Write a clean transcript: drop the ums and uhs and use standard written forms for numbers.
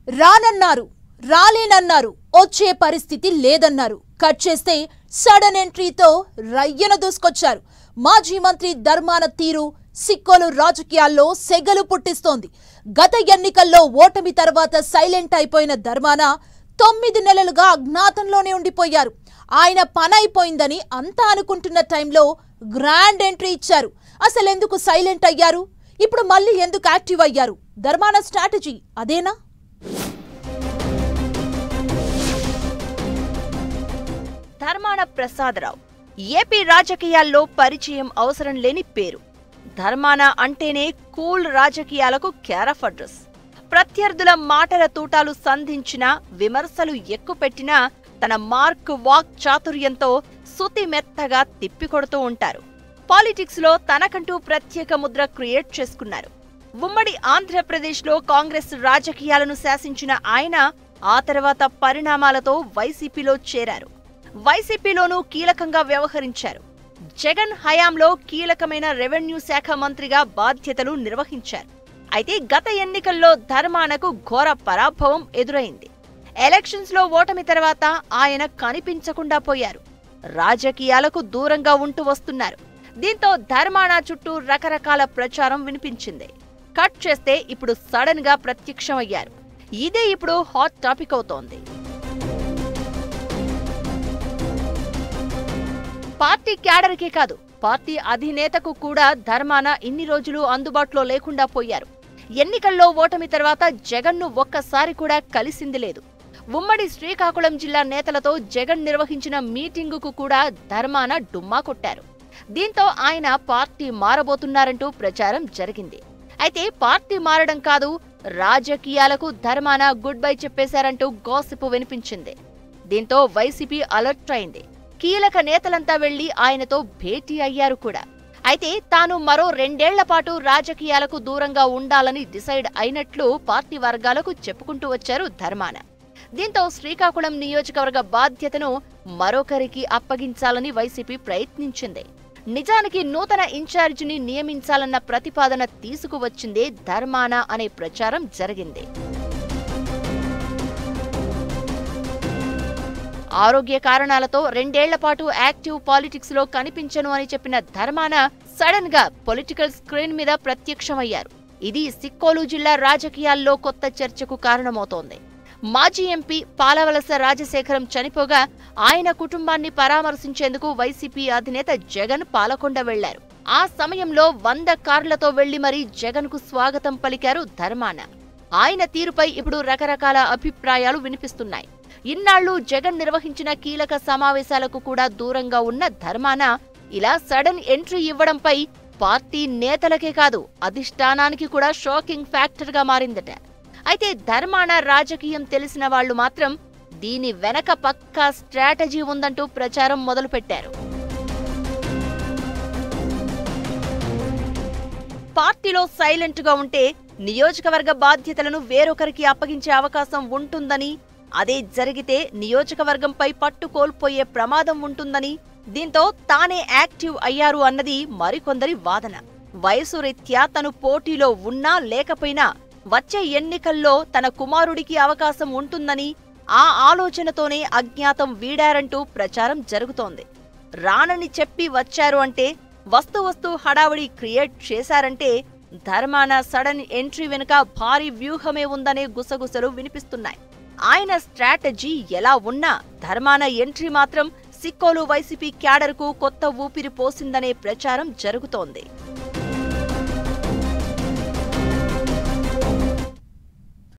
రానన్నారు, రాలేనన్నారు, వచ్చే పరిస్థితి లేదన్నారు. కట్ చేస్తే సడన్ ఎంట్రీతో రయ్యన దూసుకొచ్చారు. మాజీ మంత్రి ధర్మాన తీరు సిక్కోలు రాజకీయాల్లో సెగలు పుట్టిస్తోంది. గత ఎన్నికల్లో ఓటమి తర్వాత సైలెంట్ అయిపోయిన ధర్మాన 9 నెలలుగా అజ్ఞాతంలోనే ఉండిపోయారు. ఆయన పనైపోయిందని అంతా అనుకుంటున్న టైంలో గ్రాండ్ ఎంట్రీ ఇచ్చారు. అసలెందుకు సైలెంట్ అయ్యారు? ఇప్పుడు మళ్ళీ ఎందుకు యాక్టివ్ అయ్యారు? ధర్మాన స్ట్రాటజీ అదేనా? ధర్మాన ప్రసాదరావు ఏపీ రాజకీయాల్లో పరిచయం అవసరం లేని పేరు. ధర్మాన అంటేనే కూల్ రాజకీయాలకు కేరఫ్ అడ్రస్. ప్రత్యర్థుల మాటల తూటాలు సంధించినా, విమర్శలు ఎక్కుపెట్టినా తన మార్క్ వాక్ చాతుర్యంతో సుతి మెత్తగా తిప్పికొడుతూ ఉంటారు. పాలిటిక్స్ లో తనకంటూ ప్రత్యేక ముద్ర క్రియేట్ చేసుకున్నారు. ఉమ్మడి ఆంధ్రప్రదేశ్లో కాంగ్రెస్ రాజకీయాలను శాసించిన ఆయన ఆ తర్వాత పరిణామాలతో వైసీపీలో చేరారు. వైసీపీలోనూ కీలకంగా వ్యవహరించారు. జగన్ హయాంలో కీలకమైన రెవెన్యూ శాఖ మంత్రిగా బాధ్యతలు నిర్వహించారు. అయితే గత ఎన్నికల్లో ధర్మానకు ఘోర పరాభవం ఎదురైంది. ఎలక్షన్స్ లో ఓటమి తర్వాత ఆయన కనిపించకుండా పోయారు. రాజకీయాలకు దూరంగా ఉంటూ వస్తున్నారు. దీంతో ధర్మాన చుట్టూ రకరకాల ప్రచారం వినిపించింది. కట్ చేస్తే ఇప్పుడు సడన్ గా ప్రత్యక్షమయ్యారు. ఇదే ఇప్పుడు హాట్ టాపిక్ అవుతోంది. పార్టీ క్యాడర్కే కాదు, పార్టీ అధినేతకు కూడా ధర్మాన ఇన్ని రోజులు అందుబాటులో లేకుండా పోయారు. ఎన్నికల్లో ఓటమి తర్వాత జగన్ను ఒక్కసారి కూడా కలిసింది లేదు. ఉమ్మడి శ్రీకాకుళం జిల్లా నేతలతో జగన్ నిర్వహించిన మీటింగుకు కూడా ధర్మాన డుమ్మా కొట్టారు. దీంతో ఆయన పార్టీ మారబోతున్నారంటూ ప్రచారం జరిగింది. అయితే పార్టీ మారడం కాదు, రాజకీయాలకు ధర్మాన గుడ్ బై చెప్పేశారంటూ గాసిప్ వినిపించింది. దీంతో వైసీపీ అలర్ట్ అయింది. కీలక నేతలంతా వెళ్లి ఆయనతో భేటీ అయ్యారు కూడా. అయితే తాను మరో 2 ఏళ్ల పాటు రాజకీయాలకు దూరంగా ఉండాలని డిసైడ్ అయినట్లు పార్టీ వర్గాలకు చెప్పుకుంటూ వచ్చారు ధర్మాన. దీంతో శ్రీకాకుళం నియోజకవర్గ బాధ్యతను మరొకరికి అప్పగించాలని వైసీపీ ప్రయత్నించింది. నిజానికి నూతన ఇన్ఛార్జిని నియమించాలన్న ప్రతిపాదన తీసుకువచ్చిందే ధర్మాన అనే ప్రచారం జరిగింది. ఆరోగ్య కారణాలతో 2 ఏళ్ల పాటు యాక్టివ్ పాలిటిక్స్ లో కనిపించను అని చెప్పిన ధర్మాన సడన్ గా పొలిటికల్ స్క్రీన్ మీద ప్రత్యక్షమయ్యారు. ఇది సిక్కోలు జిల్లా రాజకీయాల్లో కొత్త చర్చకు కారణమవుతోంది. మాజీ ఎంపీ పాలవలస రాజశేఖరం చనిపోగా ఆయన కుటుంబాన్ని పరామర్శించేందుకు వైసీపీ అధినేత జగన్ పాలకొండ వెళ్లారు. ఆ సమయంలో 100 కార్లతో వెళ్లి మరీ జగన్ కు స్వాగతం పలికారు ధర్మాన. ఆయన తీరుపై ఇప్పుడు రకరకాల అభిప్రాయాలు వినిపిస్తున్నాయి. ఇన్నాళ్లు జగన్ నిర్వహించిన కీలక సమావేశాలకు కూడా దూరంగా ఉన్న ధర్మాన ఇలా సడన్ ఎంట్రీ ఇవ్వడంపై పార్టీ నేతలకే కాదు, అధిష్టానానికి కూడా షాకింగ్ ఫ్యాక్టర్ గా మారిందట. అయితే ధర్మాన రాజకీయం తెలిసిన వాళ్లు మాత్రం దీని వెనక పక్కా స్ట్రాటజీ ఉందంటూ ప్రచారం మొదలుపెట్టారు. పార్టీలో సైలెంట్ గా ఉంటే నియోజకవర్గ బాధ్యతలను వేరొకరికి అప్పగించే అవకాశం ఉంటుందని, అదే జరిగితే నియోజకవర్గంపై పట్టు కోల్పోయే ప్రమాదం ఉంటుందని, దీంతో తానే యాక్టివ్ అయ్యారు అన్నది మరికొందరి వాదన. వయసు రీత్యా తను పోటీలో ఉన్నా లేకపోయినా వచ్చే ఎన్నికల్లో తన కుమారుడికి అవకాశం ఉంటుందని, ఆ ఆలోచనతోనే అజ్ఞాతం వీడారంటూ ప్రచారం జరుగుతోంది. రానని చెప్పి వచ్చారు అంటే, వస్తూ హడావుడి క్రియేట్ చేశారంటే ధర్మాన సడన్ ఎంట్రీ వెనుక భారీ వ్యూహమే ఉందనే గుసగుసలు వినిపిస్తున్నాయి. ఆయన స్ట్రాటజీ ఎలా ఉన్నా ధర్మాన ఎంట్రీ మాత్రం సిక్కోలు వైసీపీ క్యాడర్కు కొత్త ఊపిరి పోసిందనే ప్రచారం జరుగుతోంది.